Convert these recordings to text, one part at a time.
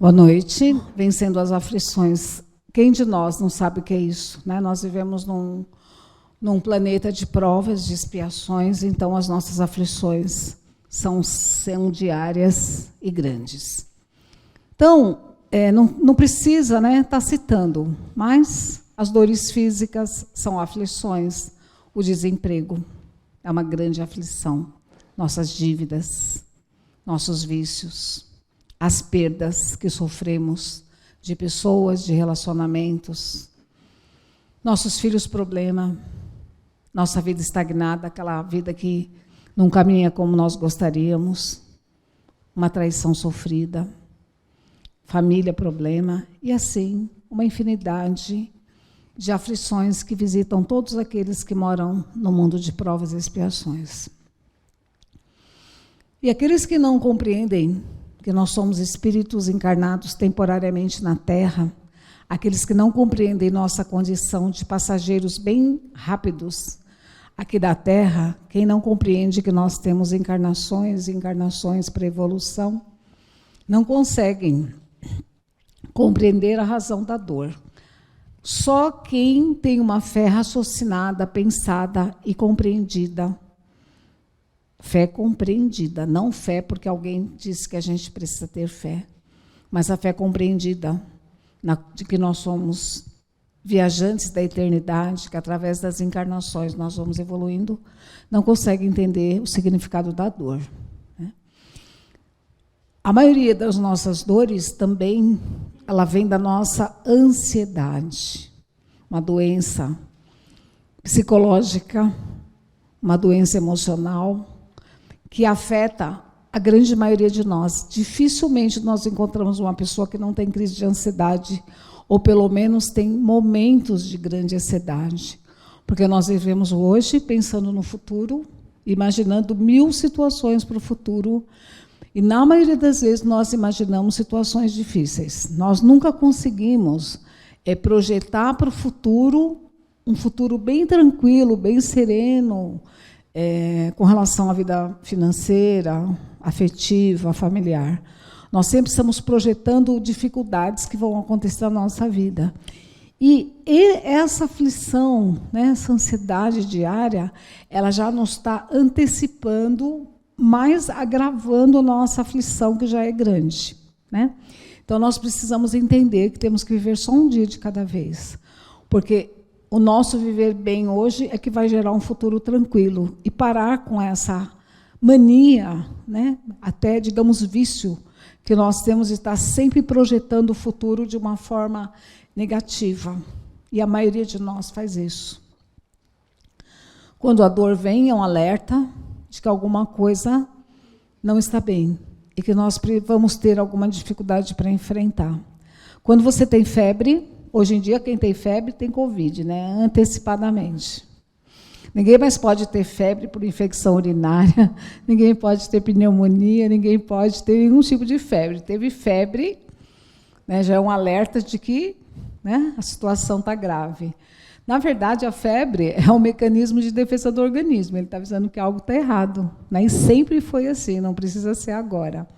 Boa noite. Vencendo as aflições. Quem de nós não sabe o que é isso, né? Nós vivemos num planeta de provas, de expiações, então as nossas aflições são diárias e grandes. Então, não precisa, né, estar citando, mas as dores físicas são aflições, o desemprego é uma grande aflição, nossas dívidas, nossos vícios, as perdas que sofremos de pessoas, de relacionamentos, nossos filhos problema, nossa vida estagnada, aquela vida que não caminha como nós gostaríamos, uma traição sofrida, família problema, e assim, uma infinidade de aflições que visitam todos aqueles que moram no mundo de provas e expiações. E aqueles que não compreendem que nós somos espíritos encarnados temporariamente na Terra, aqueles que não compreendem nossa condição de passageiros bem rápidos aqui da Terra, quem não compreende que nós temos encarnações e encarnações para evolução, não conseguem compreender a razão da dor. Só quem tem uma fé raciocinada, pensada e compreendida, fé compreendida, não fé porque alguém disse que a gente precisa ter fé, mas a fé compreendida, de que nós somos viajantes da eternidade, que através das encarnações nós vamos evoluindo, não consegue entender o significado da dor, né? A maioria das nossas dores também, ela vem da nossa ansiedade, uma doença psicológica, uma doença emocional, que afeta a grande maioria de nós. Dificilmente nós encontramos uma pessoa que não tem crise de ansiedade, ou pelo menos tem momentos de grande ansiedade, porque nós vivemos hoje pensando no futuro, imaginando 1000 situações para o futuro, e na maioria das vezes nós imaginamos situações difíceis. Nós nunca conseguimos projetar para o futuro, um futuro bem tranquilo, bem sereno, com relação à vida financeira, afetiva, familiar. Nós sempre estamos projetando dificuldades que vão acontecer na nossa vida. E essa aflição, né, essa ansiedade diária, ela já nos está antecipando, mais agravando a nossa aflição, que já é grande, né? Então, nós precisamos entender que temos que viver só um dia de cada vez, porque o nosso viver bem hoje é que vai gerar um futuro tranquilo, e parar com essa mania, né, até, digamos, vício, que nós temos de estar sempre projetando o futuro de uma forma negativa. E a maioria de nós faz isso. Quando a dor vem, é um alerta de que alguma coisa não está bem e que nós vamos ter alguma dificuldade para enfrentar. Quando você tem febre, hoje em dia quem tem febre tem Covid, né? Antecipadamente. Ninguém mais pode ter febre por infecção urinária, ninguém pode ter pneumonia, ninguém pode ter nenhum tipo de febre. Teve febre, né, já é um alerta de que, né, a situação está grave. Na verdade, a febre é um mecanismo de defesa do organismo, ele está avisando que algo está errado, né? E sempre foi assim, não precisa ser agora.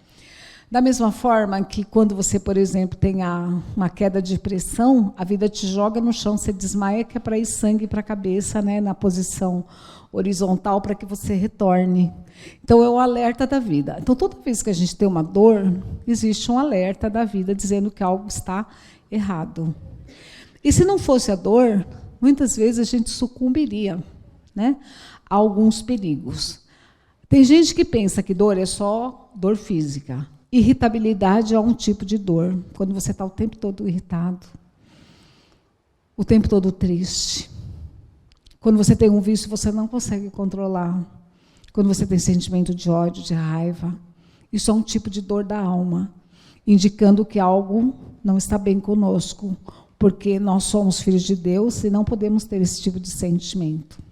Da mesma forma que quando você, por exemplo, tem uma queda de pressão, a vida te joga no chão, você desmaia, que é para ir sangue para a cabeça, né, na posição horizontal, para que você retorne. Então, é o alerta da vida. Então, toda vez que a gente tem uma dor, existe um alerta da vida dizendo que algo está errado. E se não fosse a dor, muitas vezes a gente sucumbiria, né, a alguns perigos. Tem gente que pensa que dor é só dor física. Irritabilidade é um tipo de dor, quando você está o tempo todo irritado, o tempo todo triste. Quando você tem um vício, você não consegue controlar. Quando você tem sentimento de ódio, de raiva. Isso é um tipo de dor da alma, indicando que algo não está bem conosco, porque nós somos filhos de Deus e não podemos ter esse tipo de sentimento.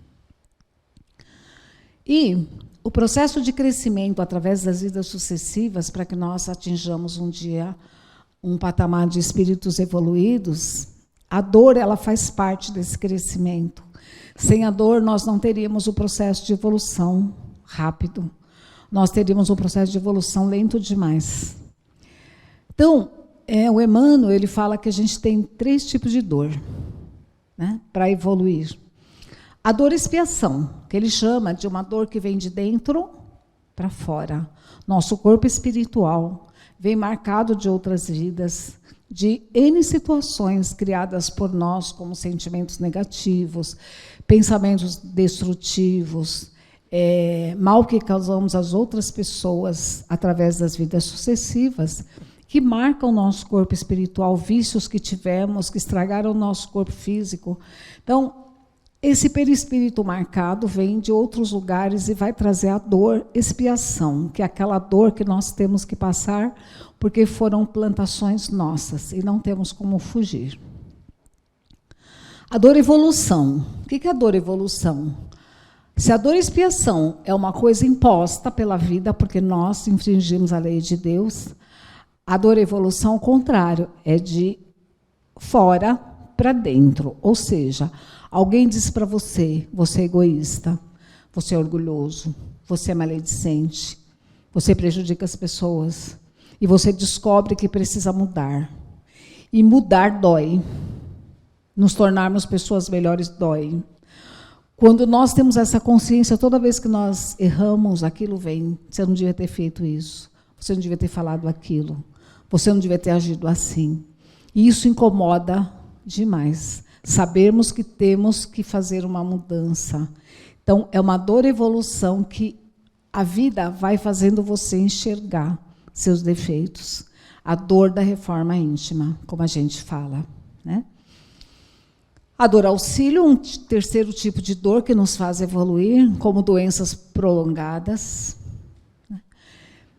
E o processo de crescimento através das vidas sucessivas, para que nós atinjamos um dia um patamar de espíritos evoluídos, a dor, ela faz parte desse crescimento. Sem a dor, nós não teríamos o processo de evolução rápido. Nós teríamos um processo de evolução lento demais. Então, o Emmanuel, ele fala que a gente tem 3 tipos de dor, né, para evoluir. A dor expiação, que ele chama de uma dor que vem de dentro para fora. Nosso corpo espiritual vem marcado de outras vidas, de N situações criadas por nós, como sentimentos negativos, pensamentos destrutivos, mal que causamos às outras pessoas através das vidas sucessivas, que marcam o nosso corpo espiritual, vícios que tivemos, que estragaram o nosso corpo físico. Então, esse perispírito marcado vem de outros lugares e vai trazer a dor expiação, que é aquela dor que nós temos que passar porque foram plantações nossas e não temos como fugir. A dor evolução. O que é a dor evolução? Se a dor expiação é uma coisa imposta pela vida, porque nós infringimos a lei de Deus, a dor evolução, ao contrário, é de fora para dentro. Ou seja, alguém diz para você, você é egoísta, você é orgulhoso, você é maledicente, você prejudica as pessoas, e você descobre que precisa mudar. E mudar dói. Nos tornarmos pessoas melhores dói. Quando nós temos essa consciência, toda vez que nós erramos, aquilo vem. Você não devia ter feito isso. Você não devia ter falado aquilo. Você não devia ter agido assim. E isso incomoda demais. Sabermos que temos que fazer uma mudança. Então, é uma dor evolução que a vida vai fazendo você enxergar seus defeitos. A dor da reforma íntima, como a gente fala, né? A dor auxílio, um terceiro tipo de dor que nos faz evoluir, como doenças prolongadas.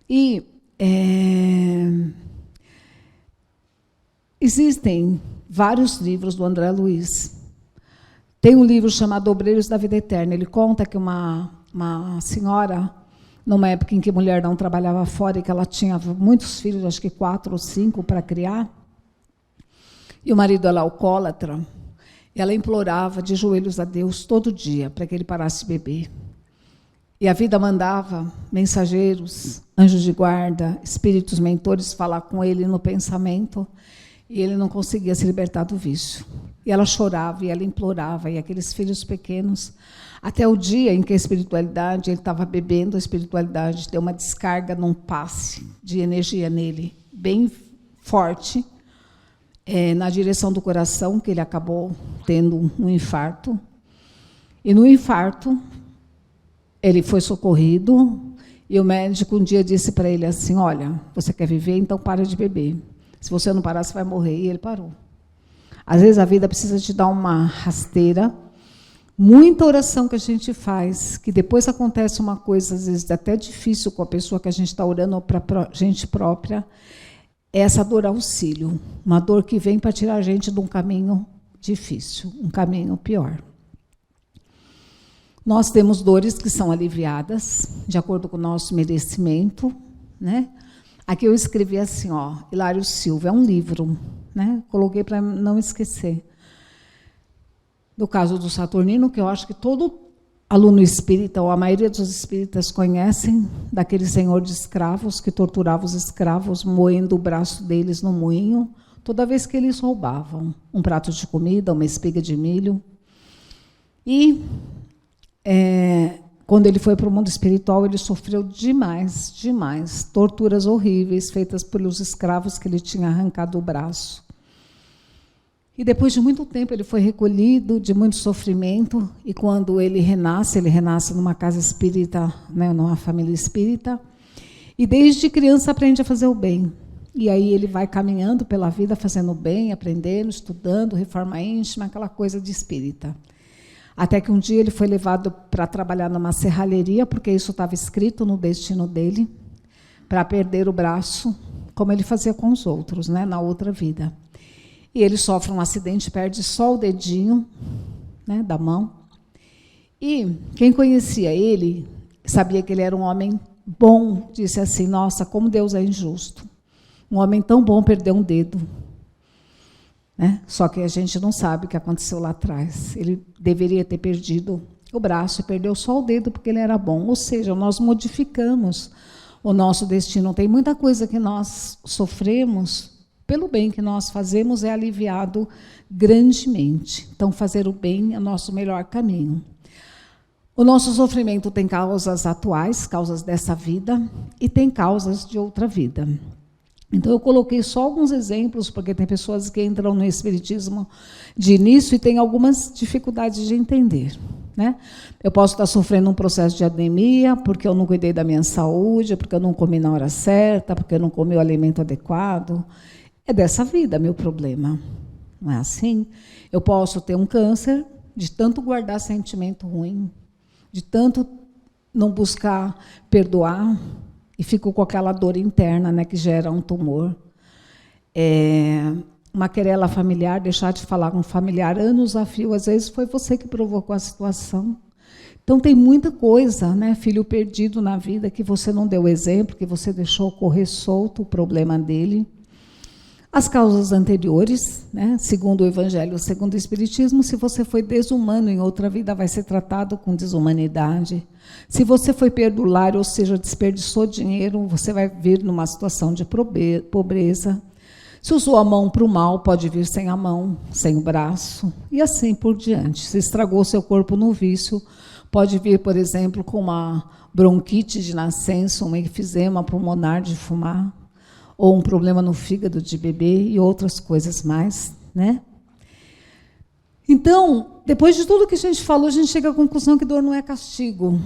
E existem vários livros do André Luiz. Tem um livro chamado Obreiros da Vida Eterna. Ele conta que uma senhora, numa época em que mulher não trabalhava fora e que ela tinha muitos filhos, acho que 4 ou 5 para criar, e o marido era alcoólatra, ela implorava de joelhos a Deus todo dia para que ele parasse de beber. E a vida mandava mensageiros, anjos de guarda, espíritos mentores falar com ele no pensamento, e ele não conseguia se libertar do vício. E ela chorava, e ela implorava, e aqueles filhos pequenos, até o dia em que a espiritualidade, ele estava bebendo, a espiritualidade deu uma descarga num passe de energia nele, bem forte, na direção do coração, que ele acabou tendo um infarto. E no infarto, ele foi socorrido, e o médico um dia disse para ele assim, olha, você quer viver, então para de beber. Se você não parar, você vai morrer. E ele parou. Às vezes a vida precisa te dar uma rasteira. Muita oração que a gente faz, que depois acontece uma coisa, às vezes até difícil com a pessoa que a gente está orando para a gente própria, é essa dor auxílio. Uma dor que vem para tirar a gente de um caminho difícil, um caminho pior. Nós temos dores que são aliviadas, de acordo com o nosso merecimento, né? Aqui eu escrevi assim, ó, Hilário Silva, é um livro, né? Coloquei para não esquecer. No caso do Saturnino, que eu acho que todo aluno espírita, ou a maioria dos espíritas conhecem, daquele senhor de escravos que torturava os escravos, moendo o braço deles no moinho, toda vez que eles roubavam um prato de comida, uma espiga de milho. E quando ele foi para o mundo espiritual, ele sofreu demais, demais, torturas horríveis feitas pelos escravos que ele tinha arrancado o braço. E depois de muito tempo ele foi recolhido, de muito sofrimento, e quando ele renasce numa casa espírita, né, numa família espírita, e desde criança aprende a fazer o bem. E aí ele vai caminhando pela vida, fazendo o bem, aprendendo, estudando, reforma íntima, aquela coisa de espírita. Até que um dia ele foi levado para trabalhar numa serralheria, porque isso estava escrito no destino dele, para perder o braço, como ele fazia com os outros, né, na outra vida. E ele sofre um acidente, perde só o dedinho, né, da mão. E quem conhecia ele, sabia que ele era um homem bom, disse assim, nossa, como Deus é injusto. Um homem tão bom perdeu um dedo. Né? Só que a gente não sabe o que aconteceu lá atrás. Ele deveria ter perdido o braço e perdeu só o dedo porque ele era bom. Ou seja, nós modificamos o nosso destino. Tem muita coisa que nós sofremos pelo bem que nós fazemos é aliviado grandemente. Então, fazer o bem é o nosso melhor caminho. O nosso sofrimento tem causas atuais, causas dessa vida, e tem causas de outra vida. Então, eu coloquei só alguns exemplos, porque tem pessoas que entram no espiritismo de início e têm algumas dificuldades de entender, né? Eu posso estar sofrendo um processo de anemia, porque eu não cuidei da minha saúde, porque eu não comi na hora certa, porque eu não comi o alimento adequado. É dessa vida meu problema, não é assim? Eu posso ter um câncer de tanto guardar sentimento ruim, de tanto não buscar perdoar, e fico com aquela dor interna, né, que gera um tumor. Uma querela familiar, deixar de falar com um familiar anos a fio, às vezes foi você que provocou a situação. Então, tem muita coisa, né, filho perdido na vida, que você não deu exemplo, que você deixou correr solto o problema dele. As causas anteriores, né, segundo o Evangelho, segundo o Espiritismo, se você foi desumano em outra vida, vai ser tratado com desumanidade. Se você foi perdulário, ou seja, desperdiçou dinheiro, você vai vir numa situação de pobreza. Se usou a mão para o mal, pode vir sem a mão, sem o braço, e assim por diante. Se estragou seu corpo no vício, pode vir, por exemplo, com uma bronquite de nascença, um enfisema pulmonar de fumar, ou um problema no fígado de beber e outras coisas mais, né? Então, depois de tudo que a gente falou, a gente chega à conclusão que dor não é castigo.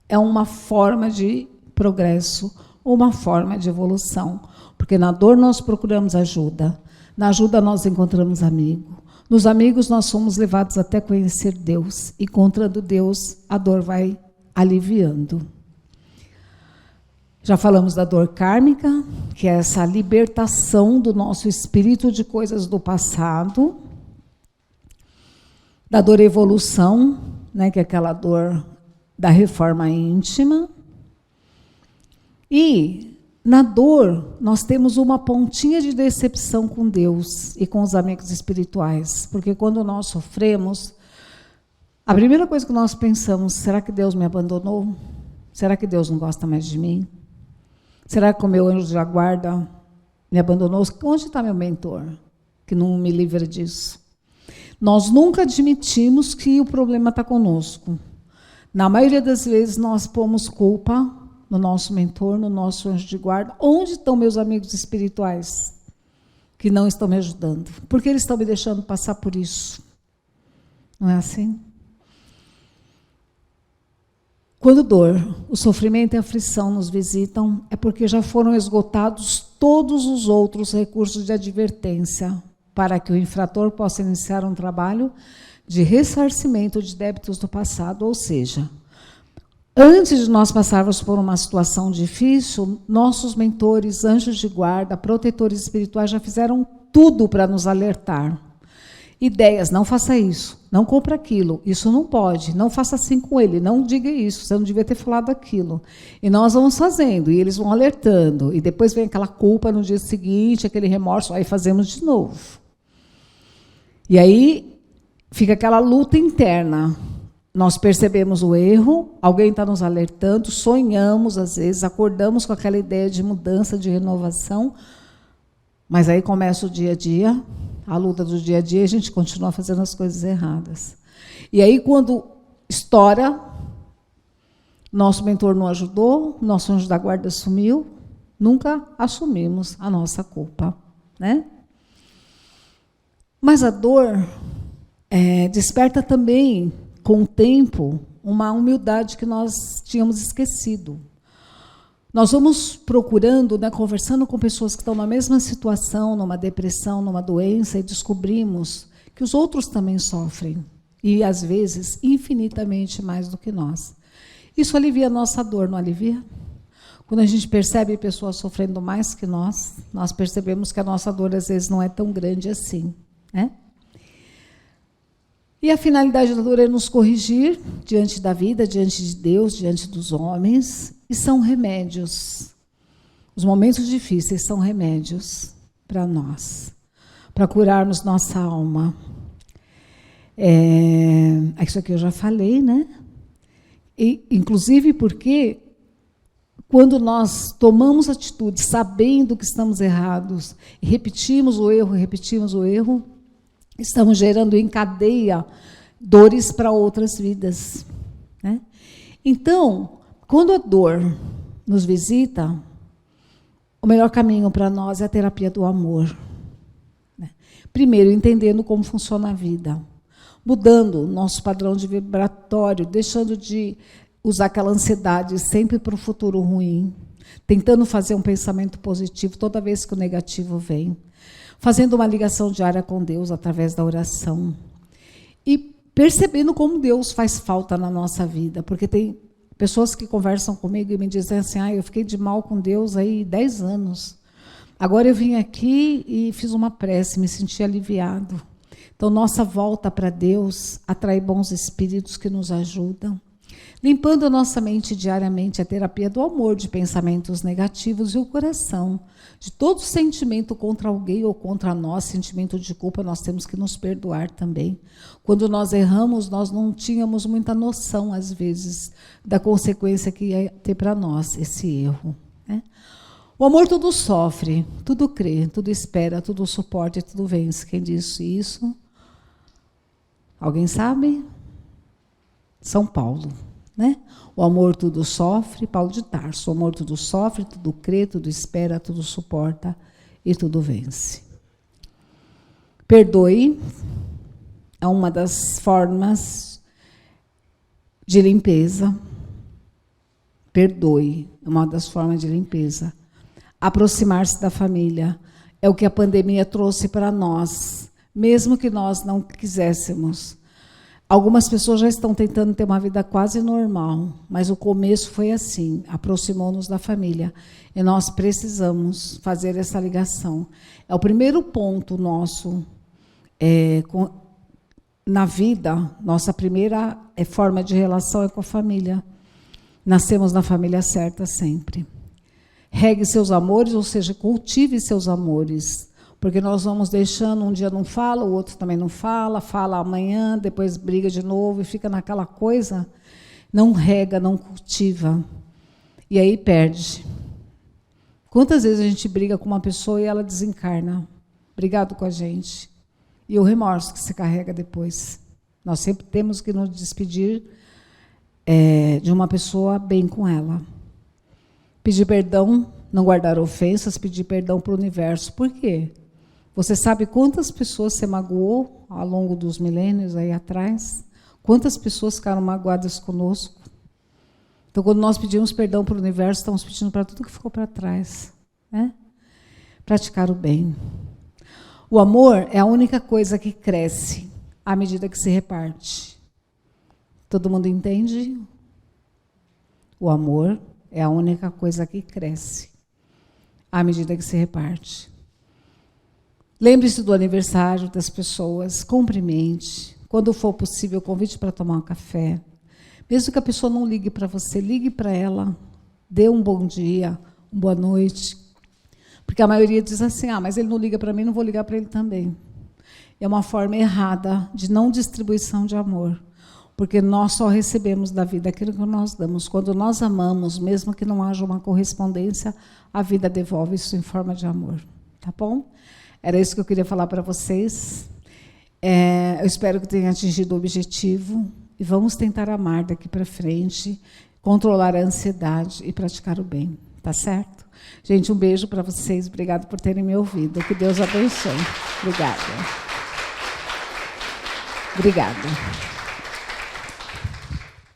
É uma forma de progresso, ou uma forma de evolução. Porque na dor nós procuramos ajuda, na ajuda nós encontramos amigo. Nos amigos nós somos levados até conhecer Deus, e encontrando Deus, a dor vai aliviando. Já falamos da dor kármica, que é essa libertação do nosso espírito de coisas do passado. Da dor evolução, né, que é aquela dor da reforma íntima. E na dor, nós temos uma pontinha de decepção com Deus e com os amigos espirituais. Porque quando nós sofremos, a primeira coisa que nós pensamos, será que Deus me abandonou? Será que Deus não gosta mais de mim? Será que o meu anjo da guarda me abandonou? Onde está meu mentor, que não me livra disso? Nós nunca admitimos que o problema está conosco. Na maioria das vezes, nós pomos culpa no nosso mentor, no nosso anjo de guarda. Onde estão meus amigos espirituais que não estão me ajudando? Por que eles estão me deixando passar por isso? Não é assim? Quando dor, o sofrimento e a aflição nos visitam, é porque já foram esgotados todos os outros recursos de advertência para que o infrator possa iniciar um trabalho de ressarcimento de débitos do passado, ou seja, antes de nós passarmos por uma situação difícil, nossos mentores, anjos de guarda, protetores espirituais já fizeram tudo para nos alertar. Ideias, não faça isso, não compra aquilo, isso não pode, não faça assim com ele, não diga isso, você não devia ter falado aquilo. E nós vamos fazendo, e eles vão alertando, e depois vem aquela culpa no dia seguinte, aquele remorso, aí fazemos de novo. E aí fica aquela luta interna. Nós percebemos o erro, alguém está nos alertando, sonhamos às vezes, acordamos com aquela ideia de mudança, de renovação, mas aí começa o dia a dia, a luta do dia a dia, a gente continua fazendo as coisas erradas. E aí, quando estoura, nosso mentor não ajudou, nosso anjo da guarda sumiu, nunca assumimos a nossa culpa, né? Mas a dor desperta também, com o tempo, uma humildade que nós tínhamos esquecido. Nós vamos procurando, né, conversando com pessoas que estão na mesma situação, numa depressão, numa doença, e descobrimos que os outros também sofrem, e às vezes infinitamente mais do que nós. Isso alivia a nossa dor, não alivia? Quando a gente percebe pessoas sofrendo mais que nós percebemos que a nossa dor às vezes não é tão grande assim, né? E a finalidade da dor é nos corrigir diante da vida, diante de Deus, diante dos homens, e são remédios. Os momentos difíceis são remédios para nós, para curarmos nossa alma. Isso aqui eu já falei, né? E, inclusive porque quando nós tomamos atitude sabendo que estamos errados, e repetimos o erro, estamos gerando em cadeia dores para outras vidas, né? Então, quando a dor nos visita, o melhor caminho para nós é a terapia do amor, né? Primeiro, entendendo como funciona a vida, mudando o nosso padrão de vibratório, deixando de usar aquela ansiedade sempre para o futuro ruim, tentando fazer um pensamento positivo toda vez que o negativo vem, fazendo uma ligação diária com Deus através da oração e percebendo como Deus faz falta na nossa vida, porque tem pessoas que conversam comigo e me dizem assim, eu fiquei de mal com Deus aí 10 anos, agora eu vim aqui e fiz uma prece, me senti aliviado. Então, nossa volta para Deus atrai bons espíritos que nos ajudam, limpando a nossa mente diariamente, a terapia do amor, de pensamentos negativos, e o coração de todo sentimento contra alguém ou contra nós, sentimento de culpa, nós temos que nos perdoar também. Quando nós erramos, nós não tínhamos muita noção, às vezes, da consequência que ia ter para nós esse erro, né? O amor tudo sofre, tudo crê, tudo espera, tudo suporta e tudo vence. Quem disse isso? Alguém sabe? São Paulo, né? O amor tudo sofre, Paulo de Tarso. O amor tudo sofre, tudo crê, tudo espera, tudo suporta e tudo vence. Perdoe é uma das formas de limpeza. Perdoe é uma das formas de limpeza. Aproximar-se da família é o que a pandemia trouxe para nós, mesmo que nós não quiséssemos. Algumas pessoas já estão tentando ter uma vida quase normal, mas o começo foi assim, aproximou-nos da família. E nós precisamos fazer essa ligação. É o primeiro ponto nosso na vida, nossa primeira forma de relação é com a família. Nascemos na família certa sempre. Regue seus amores, ou seja, cultive seus amores. Porque nós vamos deixando, um dia não fala, o outro também não fala, fala amanhã, depois briga de novo e fica naquela coisa, não rega, não cultiva. E aí perde. Quantas vezes a gente briga com uma pessoa e ela desencarna, brigado com a gente, e o remorso que se carrega depois. Nós sempre temos que nos despedir de uma pessoa bem com ela. Pedir perdão, não guardar ofensas, pedir perdão para o universo. Por quê? Você sabe quantas pessoas você magoou ao longo dos milênios aí atrás? Quantas pessoas ficaram magoadas conosco? Então, quando nós pedimos perdão para o universo, estamos pedindo para tudo que ficou para trás, né? Praticar o bem. O amor é a única coisa que cresce à medida que se reparte. Todo mundo entende? O amor é a única coisa que cresce à medida que se reparte. Lembre-se do aniversário das pessoas, cumprimente. Quando for possível, convide para tomar um café. Mesmo que a pessoa não ligue para você, ligue para ela, dê um bom dia, uma boa noite. Porque a maioria diz assim, mas ele não liga para mim, não vou ligar para ele também. É uma forma errada de não distribuição de amor. Porque nós só recebemos da vida aquilo que nós damos. Quando nós amamos, mesmo que não haja uma correspondência, a vida devolve isso em forma de amor. Tá bom? Era isso que eu queria falar para vocês. Eu espero que tenha atingido o objetivo. E vamos tentar amar daqui para frente, controlar a ansiedade e praticar o bem. Tá certo? Gente, um beijo para vocês. Obrigado por terem me ouvido. Que Deus abençoe. Obrigada. Obrigada.